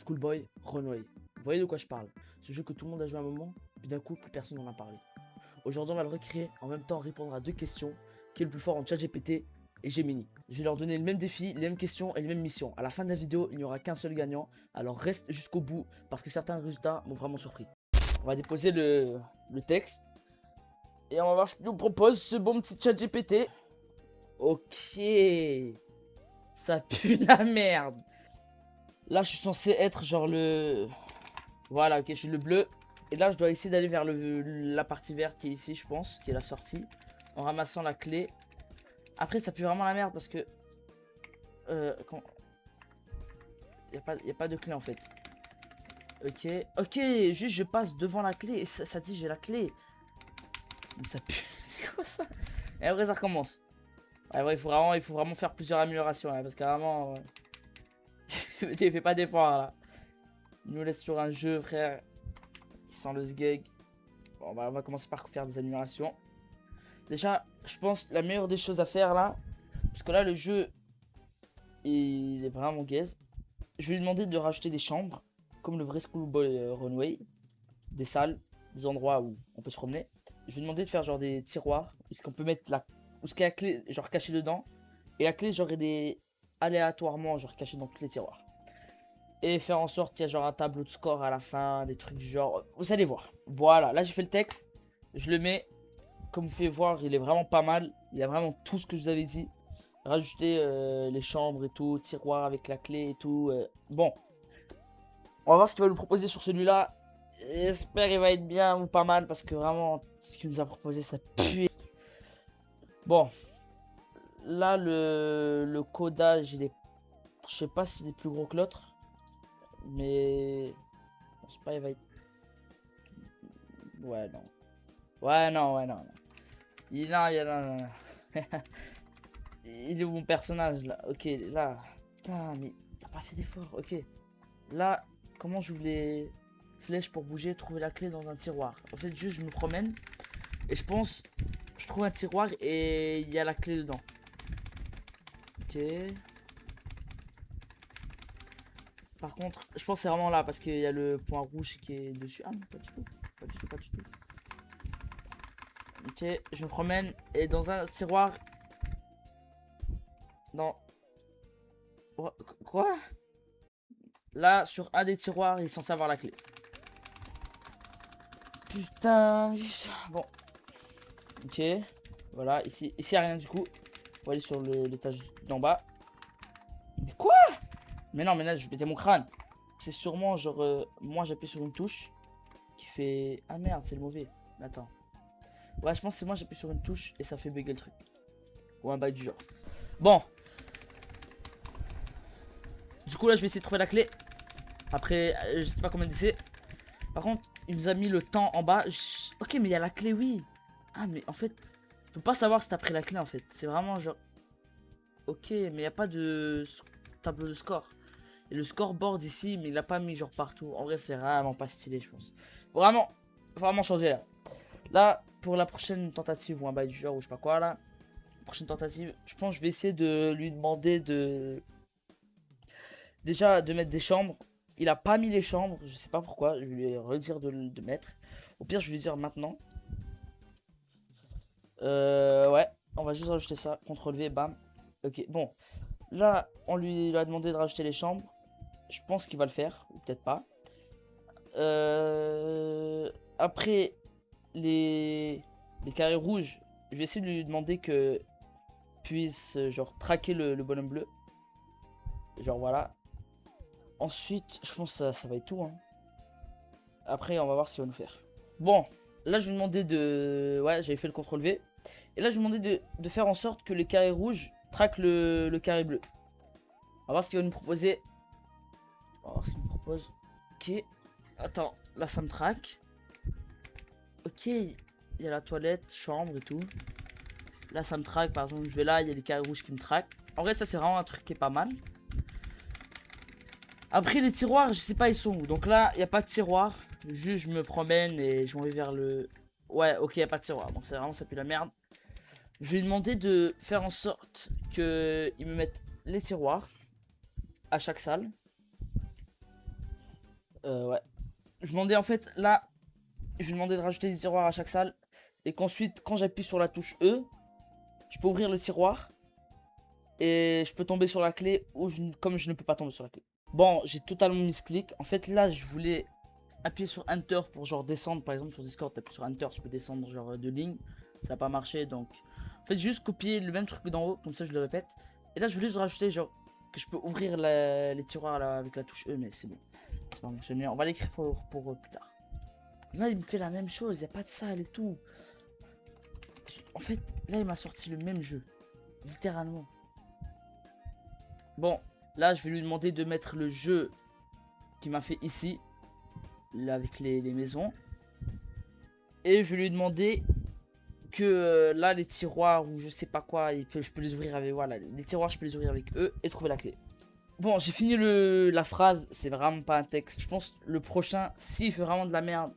Schoolboy Runway. Vous voyez de quoi je parle? Ce jeu que tout le monde a joué à un moment, puis d'un coup, plus personne n'en a parlé. Aujourd'hui, on va le recréer, en même temps répondre à deux questions. Qui est le plus fort en ChatGPT et Gemini? Je vais leur donner le même défi, les mêmes questions et les mêmes missions. À la fin de la vidéo, il n'y aura qu'un seul gagnant. Alors reste jusqu'au bout, parce que certains résultats m'ont vraiment surpris. On va déposer le texte. Et on va voir ce qu'il nous propose, ce bon petit ChatGPT. Ok. Ça pue la merde. Là, je suis censé être genre le... Voilà, ok, je suis le bleu. Et là, je dois essayer d'aller vers la partie verte qui est ici, je pense, qui est la sortie. En ramassant la clé. Après, ça pue vraiment la merde parce que... quand... Il n'y a pas de clé, en fait. Ok, ok, juste je passe devant la clé et ça dit j'ai la clé. Mais ça pue, c'est quoi ça? Et après, ça recommence. Ouais, ouais, il faut vraiment faire plusieurs améliorations, là, parce que vraiment... Fais pas d'effort, là. Il nous laisse sur un jeu, frère. Il sent le sgeg. Bon, bah, on va commencer par faire des améliorations. Déjà, je pense la meilleure des choses à faire, là... Parce que là, le jeu... Il est vraiment gaze. Je vais lui demander de rajouter des chambres. Comme le vrai Schoolboy Runway. Des salles. Des endroits où on peut se promener. Je vais lui demander de faire genre des tiroirs. Où est-ce qu'on peut mettre la... Où est-ce qu'il y a la clé, genre cachée dedans. Et la clé, genre, elle est aléatoirement, genre, cachée dans tous les tiroirs. Et faire en sorte qu'il y a genre un tableau de score à la fin, des trucs du genre. Vous allez voir. Voilà, là j'ai fait le texte. Je le mets. Comme vous pouvez voir, il est vraiment pas mal. Il y a vraiment tout ce que je vous avais dit. Rajouter les chambres et tout, tiroir avec la clé et tout. Bon. On va voir ce qu'il va nous proposer sur celui-là. J'espère qu'il va être bien ou pas mal parce que vraiment, ce qu'il nous a proposé, ça pue. Bon. Là, le codage, il est... Je sais pas s'il est plus gros que l'autre. Mais... Je pense pas, il va être... Ouais, non. Ouais, non, ouais, non. Il, non, il, non, non. Il est où mon personnage, là? Ok, là. Putain, mais t'as pas fait d'effort. Ok. Là, comment j'ouvre les flèches pour bouger, trouver la clé dans un tiroir? En fait, juste, je me promène. Et je pense... Je trouve un tiroir et il y a la clé dedans. Ok. Par contre, je pense que c'est vraiment là parce qu'il y a le point rouge qui est dessus. Ah non, pas du tout. Pas du tout, pas du tout. Ok, je me promène et dans un tiroir. Dans... Quoi? Là, sur un des tiroirs, il est censé avoir la clé. Putain. Bon. Ok. Voilà, ici il n'y a rien du coup. On va aller sur l'étage d'en bas. Mais quoi? Mais non, mais là, je vais péter mon crâne. C'est sûrement genre... moi, j'appuie sur une touche qui fait... Ah merde, c'est le mauvais. Attends. Ouais, je pense que c'est moi, j'appuie sur une touche et ça fait bugger le truc. Ou un bail du genre. Bon. Du coup, là, je vais essayer de trouver la clé. Après, je sais pas combien d'essais. Par contre, il nous a mis le temps en bas. Ok, mais il y a la clé, oui. Ah, mais en fait, je peux pas savoir si t'as pris la clé, en fait. C'est vraiment genre... Ok, mais il n'y a pas de tableau de score. Il y a le scoreboard ici, mais il l'a pas mis genre partout. En vrai, c'est vraiment pas stylé, je pense. Vraiment, vraiment changer là. Là, pour la prochaine tentative ou un bail du genre ou je sais pas quoi là. Prochaine tentative, je pense que je vais essayer de lui demander de... Déjà, de mettre des chambres. Il a pas mis les chambres, je sais pas pourquoi. Je vais lui redire de mettre. Au pire, je vais lui dire maintenant. Ouais, on va juste rajouter ça. CTRL V, bam. Ok, bon. Là, on lui a demandé de rajouter les chambres. Je pense qu'il va le faire, ou peut-être pas. Après, les carrés rouges, je vais essayer de lui demander que puisse genre traquer le bonhomme bleu. Genre voilà. Ensuite, je pense que ça va être tout. Hein. Après, on va voir ce qu'il va nous faire. Bon, là je vais lui demander de... Ouais, j'avais fait le CTRL V. Et là je vais lui demander de faire en sorte que les carrés rouges traquent le carré bleu. On va voir ce qu'il va nous proposer. On va voir ce qu'il nous propose. Ok. Attends, là ça me traque. Ok, il y a la toilette, chambre et tout. Là ça me traque, par exemple, je vais là, il y a les carrés rouges qui me traquent. En vrai, ça c'est vraiment un truc qui est pas mal. Après, les tiroirs, je sais pas, ils sont où. Donc là, il n'y a pas de tiroir. Juste, je me promène et je m'en vais vers le... Ouais, ok, il n'y a pas de tiroir. Donc c'est vraiment, ça pue la merde. Je vais lui demander de faire en sorte qu'il me mette les tiroirs à chaque salle. Ouais. Je demandais en fait, là, je lui demandais de rajouter des tiroirs à chaque salle. Et qu'ensuite, quand j'appuie sur la touche E, je peux ouvrir le tiroir. Et je peux tomber sur la clé ou comme je ne peux pas tomber sur la clé. Bon, j'ai totalement misclick. En fait, là, je voulais appuyer sur Enter pour genre descendre. Par exemple, sur Discord, t'appuies sur Enter, je peux descendre genre de ligne. Ça n'a pas marché, donc... En fait, j'ai juste copié le même truc d'en haut, comme ça je le répète. Et là, je voulais juste rajouter genre que je peux ouvrir les tiroirs là, avec la touche E, mais c'est bon. C'est pas fonctionné. On va l'écrire pour plus tard. Là, il me fait la même chose, il n'y a pas de salle et tout. En fait, là, il m'a sorti le même jeu. Littéralement. Bon, là, je vais lui demander de mettre le jeu qu'il m'a fait ici. Là, avec les maisons. Et je vais lui demander que là, les tiroirs ou je sais pas quoi, je peux les ouvrir avec... Voilà, les tiroirs, je peux les ouvrir avec eux et trouver la clé. Bon, j'ai fini la phrase, c'est vraiment pas un texte. Je pense le prochain, s'il fait vraiment de la merde,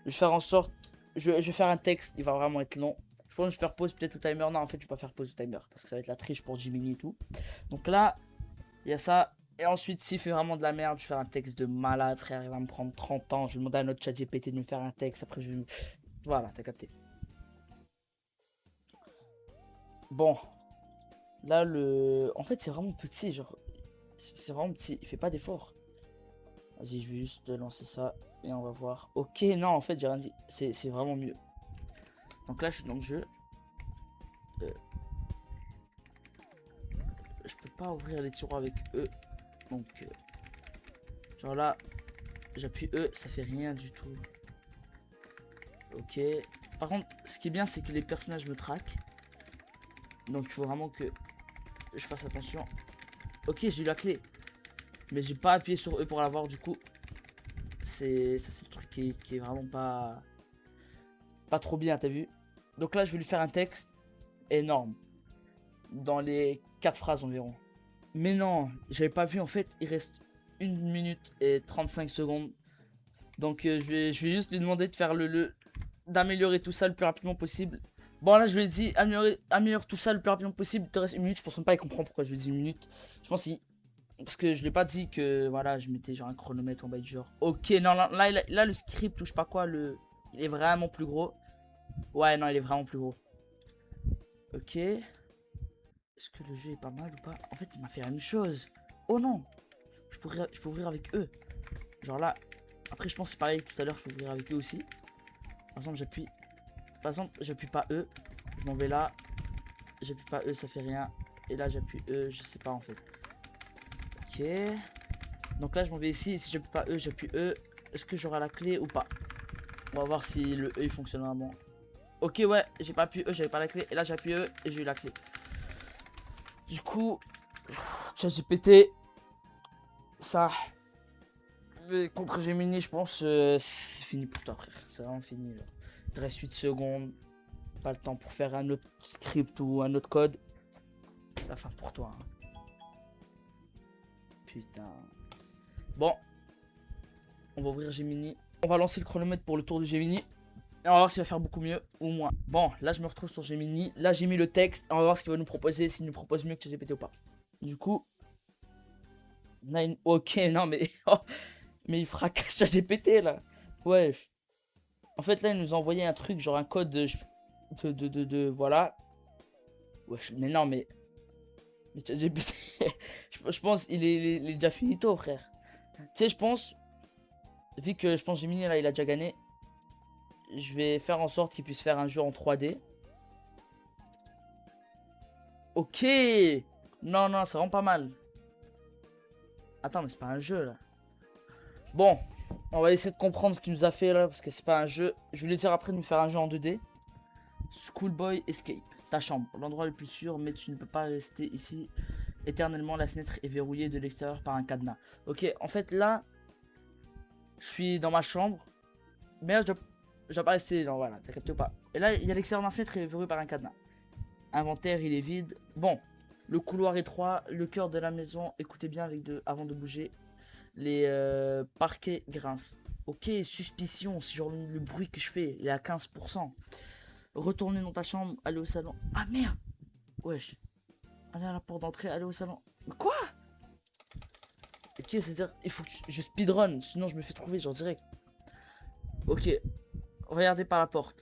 je vais faire en sorte... Je vais faire un texte, il va vraiment être long. Je pense que je vais faire pause peut-être au timer. Non, en fait, je vais pas faire pause au timer parce que ça va être la triche pour Jiminy et tout. Donc là, il y a ça. Et ensuite, s'il fait vraiment de la merde, je vais faire un texte de malade, frère. Il va me prendre 30 ans. Je vais demander à notre chat GPT de me faire un texte. Après, je... Voilà, t'as capté. Bon. Là, en fait, c'est vraiment petit. Genre, c'est vraiment petit. Il fait pas d'effort. Vas-y, je vais juste lancer ça. Et on va voir. Ok, non, en fait, j'ai rien dit. C'est vraiment mieux. Donc là, je suis dans le jeu. Je peux pas ouvrir les tiroirs avec eux. Donc, genre là, j'appuie E, ça fait rien du tout. Ok. Par contre, ce qui est bien, c'est que les personnages me traquent. Donc, il faut vraiment que je fasse attention. Ok, j'ai eu la clé. Mais j'ai pas appuyé sur E pour l'avoir, du coup. Ça, c'est le truc qui est vraiment pas trop bien, t'as vu? Donc là, je vais lui faire un texte énorme. Dans les 4 phrases environ. Mais non, j'avais pas vu, en fait, il reste 1 minute et 35 secondes. Donc je vais juste lui demander de faire d'améliorer tout ça le plus rapidement possible. Bon là je lui ai dit améliore tout ça le plus rapidement possible. Il te reste 1 minute, je pense même pas qu'il comprend pourquoi je lui ai dit 1 minute. Je pense qu'il... Parce que je lui ai pas dit que voilà je mettais genre un chronomètre en bas du genre. Ok non là le script ou je sais pas quoi il est vraiment plus gros. Ouais non il est vraiment plus gros. Ok. Est-ce que le jeu est pas mal ou pas? En fait il m'a fait la même chose. Oh non. Je peux ouvrir avec eux. Genre là. Après je pense c'est pareil tout à l'heure je peux ouvrir avec eux aussi. Par exemple j'appuie pas E. Je m'en vais là. J'appuie pas E ça fait rien. Et là j'appuie E je sais pas en fait. Ok. Donc là je m'en vais ici. Si j'appuie pas E j'appuie E. Est-ce que j'aurai la clé ou pas? On va voir si le E il fonctionne vraiment. Ok ouais j'ai pas appuyé E j'avais pas la clé. Et là j'appuie E et j'ai eu la clé. Du coup ChatGPT ça contre Gemini je pense c'est fini pour toi frère. C'est vraiment fini là. Il te reste 8 secondes. Pas le temps pour faire un autre script ou un autre code. C'est la fin pour toi. Hein. Putain. Bon. On va ouvrir Gemini. On va lancer le chronomètre pour le tour de Gemini. Et on va voir s'il va faire beaucoup mieux ou moins. Bon, là je me retrouve sur Gemini. Là j'ai mis le texte. On va voir ce qu'il va nous proposer. S'il nous propose mieux que ChatGPT ou pas. Du coup. Ok, non mais. Oh, mais il fracasse ChatGPT là. Ouais. En fait là il nous a envoyé un truc, genre un code voilà. Wesh, mais non mais. Mais ChatGPT, je pense il est déjà finito, frère. Tu sais, je pense, vu que je pense Gemini là, il a déjà gagné, je vais faire en sorte qu'il puisse faire un jeu en 3D. Ok. Non, non, c'est vraiment pas mal. Attends, mais c'est pas un jeu là. Bon, on va essayer de comprendre ce qu'il nous a fait là, parce que c'est pas un jeu. Je vais lui dire après de nous faire un jeu en 2D. Schoolboy Escape. Ta chambre, l'endroit le plus sûr, mais tu ne peux pas rester ici éternellement. La fenêtre est verrouillée de l'extérieur par un cadenas. Ok, en fait là, je suis dans ma chambre. Mais là, je dois pas rester. Non, voilà, t'as capté ou pas? Et là, il y a l'extérieur de ma fenêtre est verrouillé par un cadenas. Inventaire, il est vide. Bon, le couloir étroit, le cœur de la maison. Écoutez bien avant de bouger. Les parquets grincent. Ok, suspicion, c'est genre le bruit que je fais. Il est à 15%. Retournez dans ta chambre, allez au salon. Ah merde! Wesh. Allez à la porte d'entrée, allez au salon. Mais quoi? Ok, c'est-à-dire il faut que je speedrun, sinon je me fais trouver genre direct. Ok, regardez par la porte.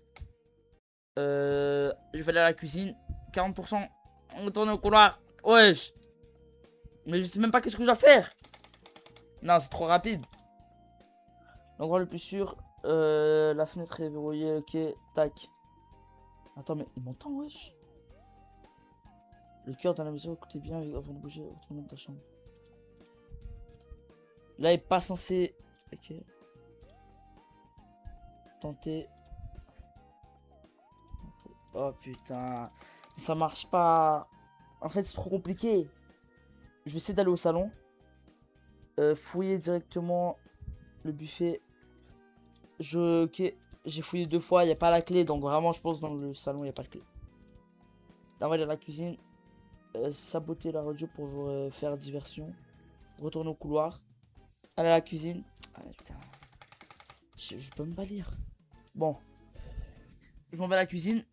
Je vais aller à la cuisine. 40%. On retourne au couloir. Wesh. Mais je sais même pas qu'est-ce que je dois faire. Non, c'est trop rapide. L'endroit le plus sûr. La fenêtre est verrouillée. Ok, tac. Attends, mais il m'entend, wesh. Le cœur dans la maison, écoutez bien avant de bouger. Retourne dans ta chambre. Là, il est pas censé. Ok. Tenter. Oh putain. Ça marche pas. En fait, c'est trop compliqué. Je vais essayer d'aller au salon. Fouiller directement le buffet. Ok. J'ai fouillé 2 fois. Il n'y a pas la clé. Donc vraiment, je pense dans le salon, il n'y a pas de clé. Là, on va aller à la cuisine. Saboter la radio pour vous faire diversion. Retourner au couloir. Aller à la cuisine. Ah, putain. Je peux même pas lire. Bon. Je m'en vais à la cuisine.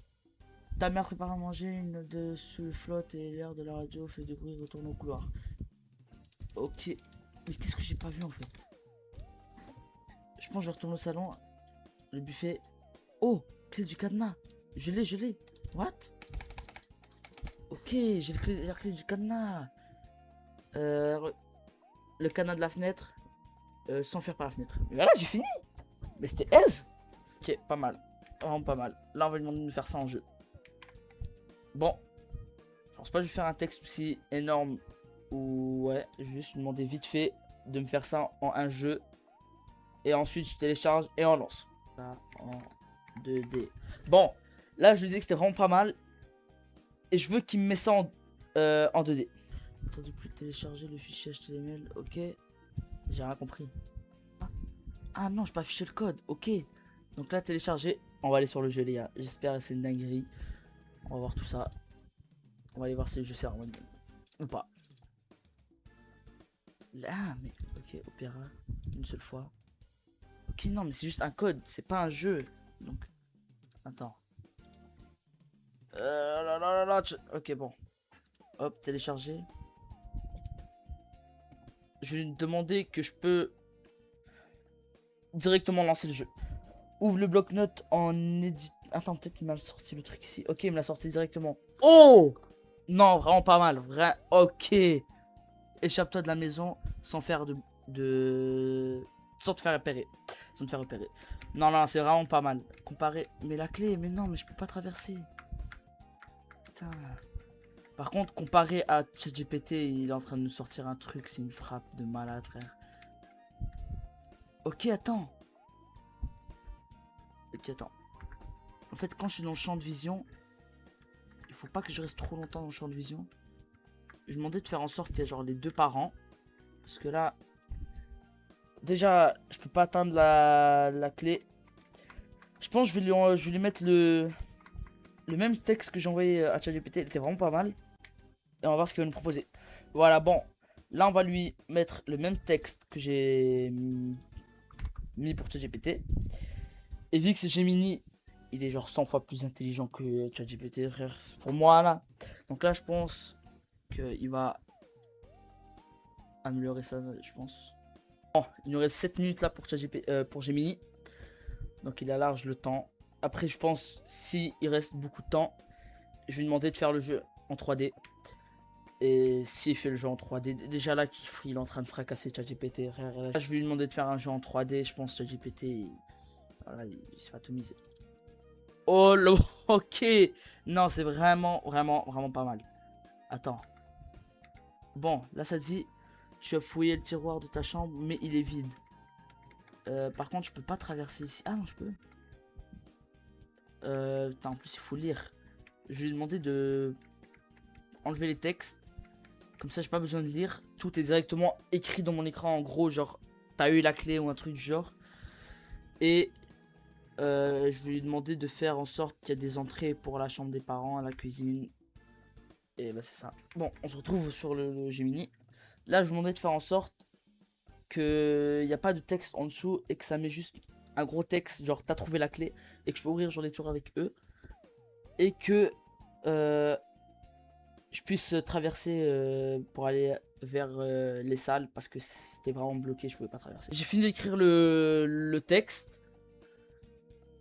Ta mère prépare à manger, une de sous flotte et l'air de la radio fait du bruit, retourne au couloir. Ok. Mais qu'est-ce que j'ai pas vu en fait? Je pense que je retourne au salon. Le buffet. Oh, clé du cadenas. Je l'ai. What? Ok, j'ai la clé du cadenas. Le cadenas de la fenêtre. Sans faire par la fenêtre. Mais voilà, j'ai fini. Mais c'était aise. Ok, pas mal. Vraiment pas mal. Là, on va lui demander de nous faire ça en jeu. Bon, je pense pas que je vais faire un texte aussi énorme. Ou ouais, je vais juste lui demander vite fait de me faire ça en un jeu. Et ensuite je télécharge et on lance. Ça en 2D. Bon, là je lui dis que c'était vraiment pas mal. Et je veux qu'il me mette ça en 2D. Attends de plus télécharger le fichier HTML. Ok. J'ai rien compris. Ah non, je peux afficher le code. Ok. Donc là télécharger. On va aller sur le jeu les gars. J'espère que c'est une dinguerie. On va voir tout ça. On va aller voir si le jeu sert en mode ou pas. Là, mais ok, Opéra, une seule fois. Ok, non, mais c'est juste un code, c'est pas un jeu. Donc, attends. Ok, bon. Hop, télécharger. Je vais lui demander que je peux directement lancer le jeu. Ouvre le bloc-notes en édit. Attends, peut-être qu'il m'a sorti le truc ici. Ok, il me l'a sorti directement. Oh! Non, vraiment pas mal. Vrai. Ok. Échappe-toi de la maison sans faire sans te faire repérer. Sans te faire repérer. Non, non, c'est vraiment pas mal. Comparé. Mais la clé, mais non, mais je peux pas traverser. Putain. Par contre, comparé à ChatGPT, il est en train de nous sortir un truc. C'est une frappe de malade, frère. Ok, attends. Ok, attends. En fait, quand je suis dans le champ de vision, il faut pas que je reste trop longtemps dans le champ de vision. Je demandais de faire en sorte qu'il y ait genre les 2 parents. Parce que là, déjà, je peux pas atteindre la clé. Je pense que je vais lui mettre le même texte que j'ai envoyé à ChatGPT. Il était vraiment pas mal. Et on va voir ce qu'il va nous proposer. Voilà, bon. Là, on va lui mettre le même texte que j'ai mis pour ChatGPT. Et vu que c'est Gemini, il est genre 100 fois plus intelligent que ChatGPT, frère. Pour moi, là. Donc là, je pense qu'il va améliorer ça, je pense. Bon, il nous reste 7 minutes là pour pour Gemini. Donc il a large le temps. Après, je pense, si il reste beaucoup de temps, je vais lui demander de faire le jeu en 3D. Et s'il fait le jeu en 3D, déjà là, il est en train de fracasser ChatGPT. Là, je vais lui demander de faire un jeu en 3D. Je pense ChatGPT, voilà, il se fait atomiser. Oh, ok. Non, c'est vraiment pas mal. Attends. Bon, là, ça dit, tu as fouillé le tiroir de ta chambre, mais il est vide. Par contre, je peux pas traverser ici. Ah non, je peux. Putain, en plus, il faut lire. Je vais lui demander de enlever les textes. Comme ça, j'ai pas besoin de lire. Tout est directement écrit dans mon écran. En gros, genre, t'as eu la clé ou un truc du genre. Et je vais lui demander de faire en sorte qu'il y a des entrées pour la chambre des parents, la cuisine. Et bah, c'est ça. Bon, on se retrouve sur le Gemini. Là, je lui demandais de faire en sorte qu'il n'y a pas de texte en dessous et que ça met juste un gros texte, genre t'as trouvé la clé, et que je peux ouvrir genre les tours avec eux. Et que je je puisse traverser pour aller vers les salles parce que c'était vraiment bloqué, je pouvais pas traverser. J'ai fini d'écrire le texte.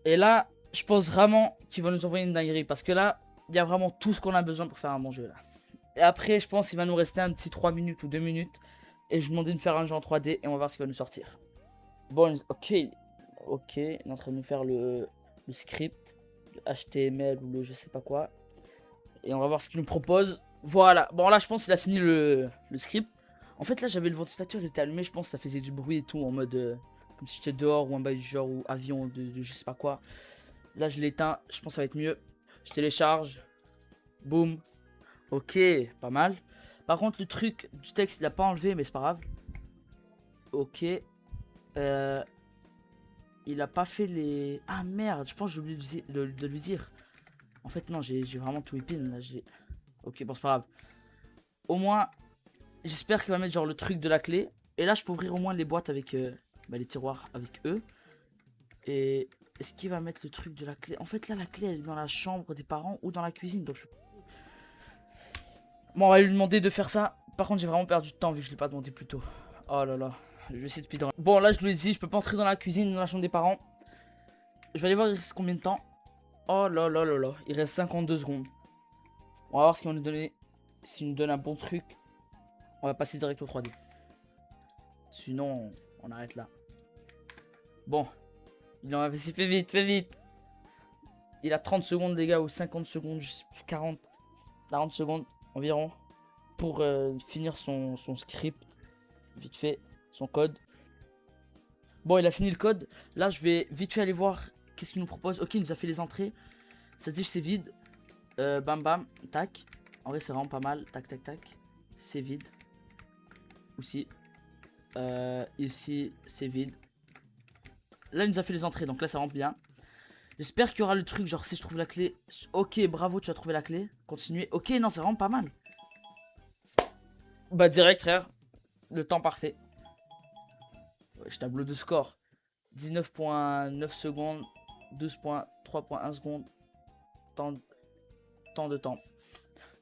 Et là, je pense vraiment qu'il va nous envoyer une dinguerie parce que là, il y a vraiment tout ce qu'on a besoin pour faire un bon jeu là. Et après, je pense qu'il va nous rester un petit 3 minutes ou 2 minutes. Et je lui demandais de faire un jeu en 3D et on va voir ce qu'il va nous sortir. Bon, ok, ok, il est en train de nous faire le script, le HTML ou le je sais pas quoi. Et on va voir ce qu'il nous propose. Voilà, bon là je pense qu'il a fini le script. En fait là j'avais le ventilateur, il était allumé, je pense que ça faisait du bruit et tout en mode comme si j'étais dehors ou un bail du genre ou avion de je sais pas quoi. Là je l'éteins, je pense que ça va être mieux. Je télécharge, boum, ok, pas mal. Par contre le truc du texte il a pas enlevé mais c'est pas grave. Ok, il a pas fait les... Ah merde, je pense que j'ai oublié de lui dire. En fait non, j'ai vraiment tout épine là, ok bon c'est pas grave. Au moins, j'espère qu'il va mettre genre le truc de la clé. Et là, je peux ouvrir au moins les boîtes avec les tiroirs avec eux. Et est-ce qu'il va mettre le truc de la clé? En fait, là, la clé, elle est dans la chambre des parents ou dans la cuisine. Donc, bon, on va lui demander de faire ça. Par contre, j'ai vraiment perdu de temps vu que je l'ai pas demandé plus tôt. Oh là là, je vais essayer de speedrun. Bon, là, je lui ai dit, je peux pas entrer dans la cuisine, dans la chambre des parents. Je vais aller voir, il reste combien de temps. Oh là là là là, il reste 52 secondes. On va voir ce qu'il va nous donner. S'il nous donne un bon truc. On va passer direct au 3D. Sinon, on arrête là. Bon. Il en a fait vite, fais vite. Il a 30 secondes, les gars, ou 50 secondes, 40 secondes environ. Pour finir son script. Vite fait, son code. Bon, il a fini le code. Là, je vais vite fait aller voir qu'est-ce qu'il nous propose. Ok, il nous a fait les entrées. Ça dit c'est vide. Bam bam, tac. En vrai, c'est vraiment pas mal. Tac, tac, tac. C'est vide. Aussi. Ici, c'est vide. Là, il nous a fait les entrées, donc là, ça rentre bien. J'espère qu'il y aura le truc, genre si je trouve la clé. Ok, bravo, tu as trouvé la clé. Continuez. Ok, non, c'est vraiment pas mal. Bah, direct, frère. Le temps parfait. Wesh, tableau de score. 19,9 secondes. 12,3,1 secondes. Temps de temps.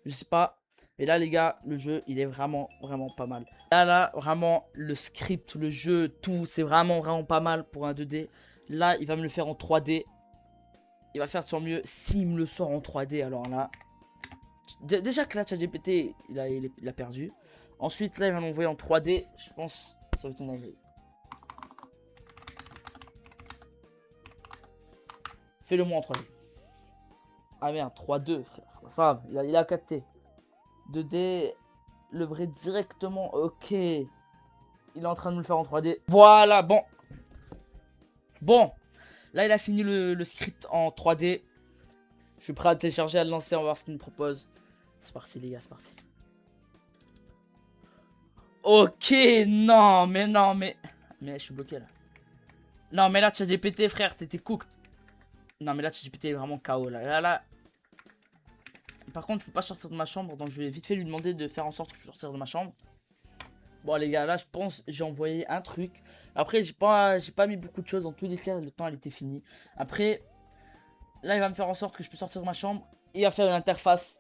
Je sais pas. Et là, les gars, le jeu, il est vraiment, vraiment pas mal. Là, vraiment, le script, le jeu, tout, c'est vraiment, vraiment pas mal pour un 2D. Là, il va me le faire en 3D. Il va faire de son mieux. S'il me le sort en 3D, alors là... Déjà que là, ChatGPT, il a perdu. Ensuite, là, il va m'envoyer en 3D. Je pense que ça va être une dinguerie. Fais-le moi en 3D. Ah merde, 3-2, frère. C'est pas grave, il a capté. 2D, le vrai directement. Ok. Il est en train de me le faire en 3D. Voilà, bon. Bon. Là, il a fini le script en 3D. Je suis prêt à le télécharger, à le lancer, on va voir ce qu'il me propose. C'est parti, les gars, c'est parti. Ok, non, mais non, mais... Mais je suis bloqué, là. Non, mais là, ChatGPT, frère, t'étais cooked. Non, mais là, ChatGPT est vraiment KO, là. Par contre, je peux pas sortir de ma chambre, donc je vais vite fait lui demander de faire en sorte que je puisse sortir de ma chambre. Bon, les gars, là, je pense j'ai envoyé un truc. Après, j'ai pas mis beaucoup de choses. Dans tous les cas, le temps, il était fini. Après, là, il va me faire en sorte que je puisse sortir de ma chambre. Il va faire une interface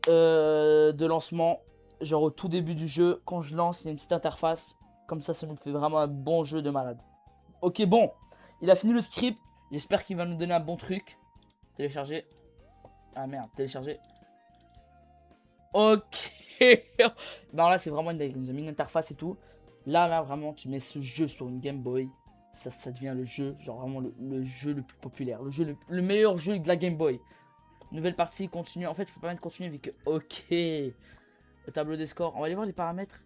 de lancement. Genre au tout début du jeu, quand je lance, il y a une petite interface. Comme ça nous fait vraiment un bon jeu de malade. Ok, bon. Il a fini le script. J'espère qu'il va nous donner un bon truc. Télécharger. Ah merde, télécharger. Ok. Non, là, c'est vraiment une dingue. Il nous a mis une interface et tout. Là, vraiment, tu mets ce jeu sur une Game Boy. Ça devient le jeu, genre vraiment le jeu le plus populaire. Le meilleur jeu de la Game Boy. Nouvelle partie, continue. En fait, il faut pas mettre continue vu que... Ok. Le tableau des scores. On va aller voir les paramètres.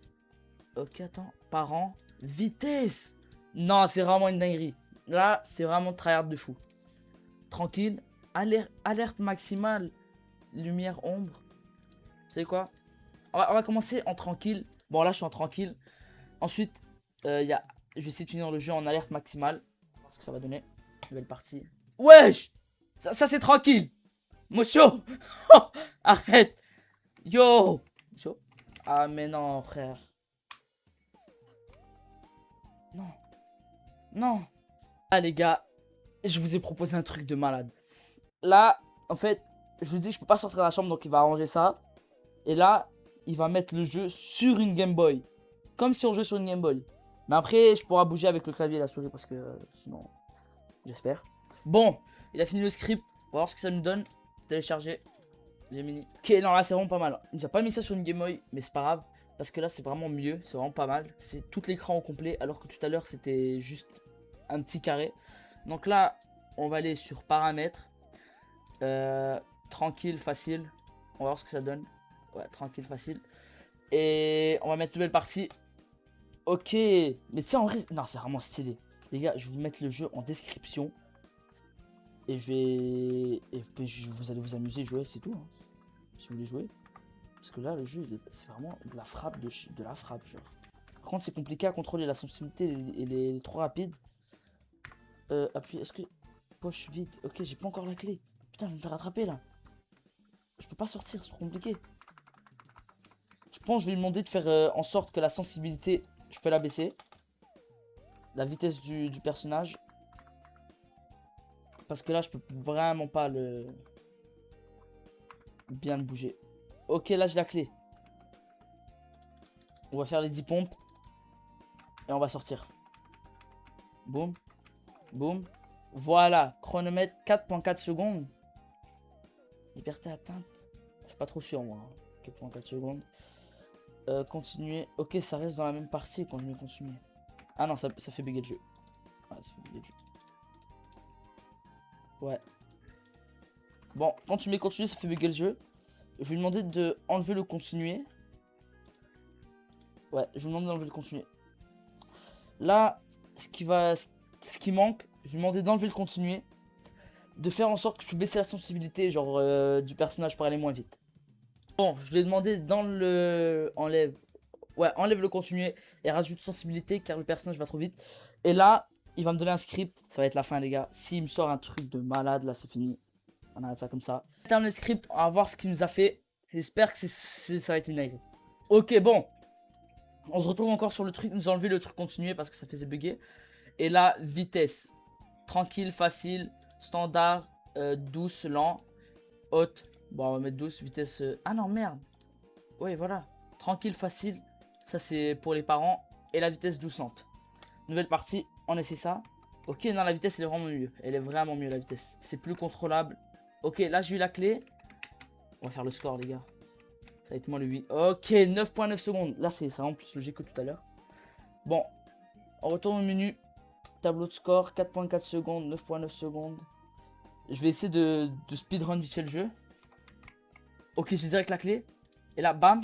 Ok, attends. Parents. Vitesse. Non, c'est vraiment une dinguerie. Là, c'est vraiment tryhard de fou. Tranquille. Alerte maximale. Lumière, ombre. Vous savez quoi? On va commencer en tranquille. Bon, là, je suis en tranquille. Ensuite, je vais essayer de finir le jeu en alerte maximale. On va voir ce que ça va donner. Nouvelle partie. Wesh! Ça c'est tranquille. Monsieur! Arrête! Yo! Monsieur? Ah, mais non, frère. Non. Non. Ah, les gars, je vous ai proposé un truc de malade. Là, en fait, je lui dis que je peux pas sortir de la chambre, donc il va arranger ça. Et là, il va mettre le jeu sur une Game Boy. Comme si on jouait sur une Game Boy. Mais après, je pourrai bouger avec le clavier et la souris parce que sinon, j'espère. Bon, il a fini le script. On va voir ce que ça nous donne. Télécharger. Gemini. Ok, non, là, c'est vraiment pas mal. Il nous a pas mis ça sur une Game Boy, mais c'est pas grave. Parce que là, c'est vraiment mieux. C'est vraiment pas mal. C'est tout l'écran au complet. Alors que tout à l'heure, c'était juste un petit carré. Donc là, on va aller sur paramètres. Tranquille, facile. On va voir ce que ça donne. Ouais, tranquille, facile. Et on va mettre nouvelle partie. Ok. Mais tu sais, en vrai, non, c'est vraiment stylé. Les gars, je vais vous mettre le jeu en description. Et je vais... Et vous allez vous amuser, jouer, c'est tout. Hein, si vous voulez jouer. Parce que là, le jeu, c'est vraiment de la frappe, de la frappe, genre. Par contre, c'est compliqué à contrôler la sensibilité et les trop rapides. Appuie, est-ce que... Poche vide. Ok, j'ai pas encore la clé. Putain, je vais me faire attraper, là. Je peux pas sortir, c'est trop compliqué. Je pense que je vais lui demander de faire en sorte que la sensibilité, je peux la baisser. La vitesse du personnage. Parce que là, je peux vraiment pas bien le bouger. Ok, là, j'ai la clé. On va faire les 10 pompes. Et on va sortir. Boum. Boum. Voilà. Chronomètre 4.4 secondes. Liberté atteinte. Je suis pas trop sûr, moi. 4.4 secondes. Continuer. Ok, ça reste dans la même partie quand je mets continuer. Ah non, ça fait bugger le jeu. Ouais, ça fait bugger le jeu. Ouais. Bon, quand tu mets continuer, ça fait bugger le jeu. Je vais lui demander de enlever le continuer. Ouais, je vais lui demander d'enlever le continuer. Là, ce qui manque, je vais lui demander d'enlever le continuer. De faire en sorte que je puisse baisser la sensibilité genre du personnage pour aller moins vite. Bon, je lui ai demandé enlève le continuer et rajoute sensibilité car le personnage va trop vite. Et là, il va me donner un script, ça va être la fin les gars. S'il me sort un truc de malade, là c'est fini. On arrête ça comme ça. On termine le script, on va voir ce qu'il nous a fait. J'espère que ça va être une dinguerie. Ok, bon. On se retrouve encore sur le truc, nous enlever le truc continuer parce que ça faisait bugger. Et là, vitesse. Tranquille, facile, standard, douce, lent, haute. Bon, on va mettre douce, vitesse... Ah non, merde. Oui, voilà. Tranquille, facile. Ça, c'est pour les parents. Et la vitesse douce, lente. Nouvelle partie, on essaie ça. Ok, non, la vitesse, elle est vraiment mieux. Elle est vraiment mieux, la vitesse. C'est plus contrôlable. Ok, là, j'ai eu la clé. On va faire le score, les gars. Ça va être moins le 8. Ok, 9.9 secondes. Là, c'est vraiment plus logique que tout à l'heure. Bon, on retourne au menu. Tableau de score, 4.4 secondes, 9.9 secondes. Je vais essayer de speedrun vite fait le jeu. Ok, j'ai direct la clé. Et là, bam.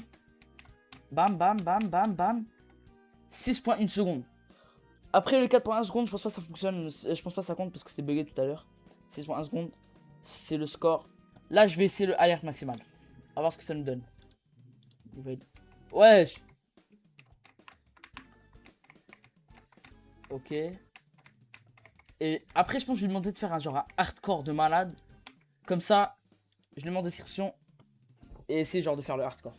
Bam, bam, bam, bam, bam. 6.1 secondes. Après le 4.1 secondes, je pense pas que ça fonctionne. Je pense pas que ça compte parce que c'était bugué tout à l'heure. 6.1 secondes. C'est le score. Là, je vais essayer le alerte maximal. On va voir ce que ça nous donne. Wesh. Ok. Et après, je pense que je vais lui demander de faire un genre un hardcore de malade. Comme ça, je lui mets en description. Et essayer genre de faire le hardcore.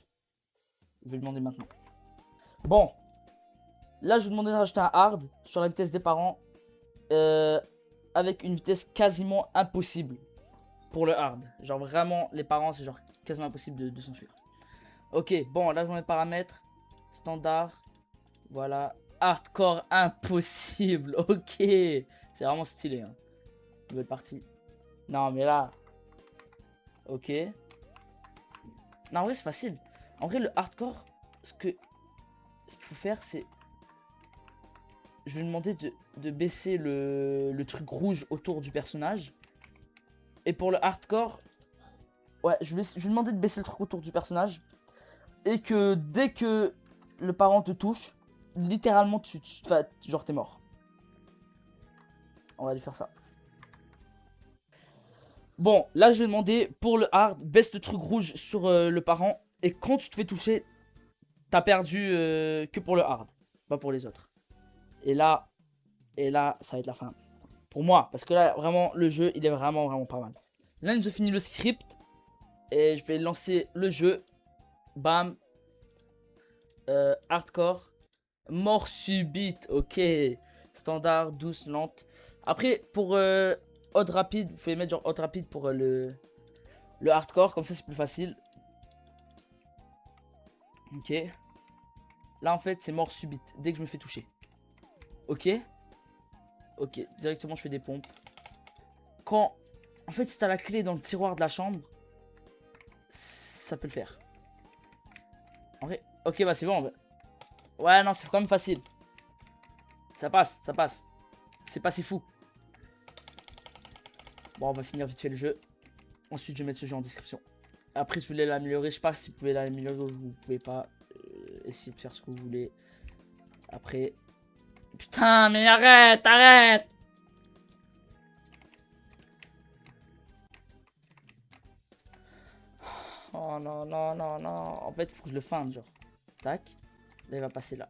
Je vais lui demander maintenant. Bon. Là, je vais lui demander de rajouter un hard sur la vitesse des parents. Avec une vitesse quasiment impossible. Pour le hard. Genre vraiment, les parents, c'est genre quasiment impossible de s'enfuir. Ok, bon, là, je mets les paramètres. Standard. Voilà. Hardcore impossible. Ok. C'est vraiment stylé. Hein. Nouvelle partie. Non, mais là. Ok. Non, en vrai, c'est facile. En vrai, le hardcore, ce qu'il faut faire, c'est... Je vais lui demander de baisser le truc rouge autour du personnage. Et pour le hardcore... Ouais, je vais lui demander de baisser le truc autour du personnage. Et que dès que le parent te touche, littéralement, genre, t'es mort. On va lui faire ça. Bon, là, je vais demander pour le hard, baisse le truc rouge sur le parent. Et quand tu te fais toucher, t'as perdu que pour le hard, pas pour les autres. Et là, ça va être la fin. Pour moi, parce que là, vraiment, le jeu, il est vraiment pas mal. Là, il nous a fini le script. Et je vais lancer le jeu. Bam. Hardcore. Mort subite, ok. Standard, douce, lente. Après, pour odd rapide, vous pouvez mettre genre odd rapide pour le hardcore. Comme ça, c'est plus facile. Ok. Là, en fait, c'est mort subite. Dès que je me fais toucher. Ok. Ok. Directement, je fais des pompes. Quand... En fait, si t'as la clé dans le tiroir de la chambre, ça peut le faire. En vrai... Ok, bah c'est bon. En vrai. Ouais, non, c'est quand même facile. Ça passe, ça passe. C'est pas si fou. Bon, on va finir vite fait le jeu. Ensuite, je vais mettre ce jeu en description. Après, si vous voulez l'améliorer, je sais pas si vous pouvez l'améliorer ou vous pouvez pas. Essayez de faire ce que vous voulez. Après... Putain, mais arrête, arrête! Oh non, non, non, non. En fait, il faut que je le feinte, genre. Tac. Là, il va passer là.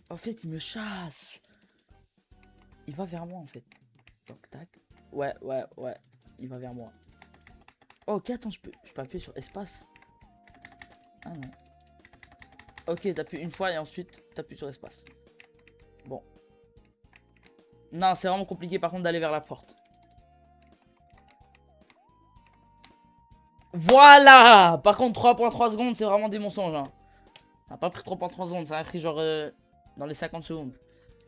En fait, il me chasse. Il va vers moi, en fait. Donc, tac. Ouais, ouais, ouais. Il va vers moi. Oh, ok, attends, je peux appuyer sur espace. Ah non. Ok, t'appuies une fois et ensuite, t'appuies sur espace. Bon. Non, c'est vraiment compliqué, par contre, d'aller vers la porte. Voilà! Par contre, 3.3 secondes, c'est vraiment des mensonges, hein. Ça n'a pas pris 3.3 secondes, ça a pris genre dans les 50 secondes.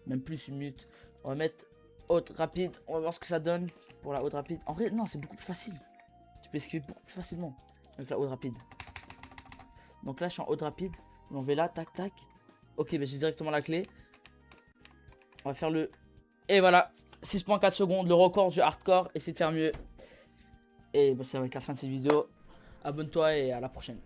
Même plus, une minute. On va mettre haute rapide. On va voir ce que ça donne pour la haute rapide. En vrai, non, c'est beaucoup plus facile. Tu peux esquiver beaucoup plus facilement avec la haute rapide. Donc là, je suis en haute rapide. On va là, tac, tac. Ok, bah, j'ai directement la clé. On va faire le... Et voilà, 6.4 secondes, le record du hardcore. Essayez de faire mieux. Et bah, ça va être la fin de cette vidéo. Abonne-toi et à la prochaine.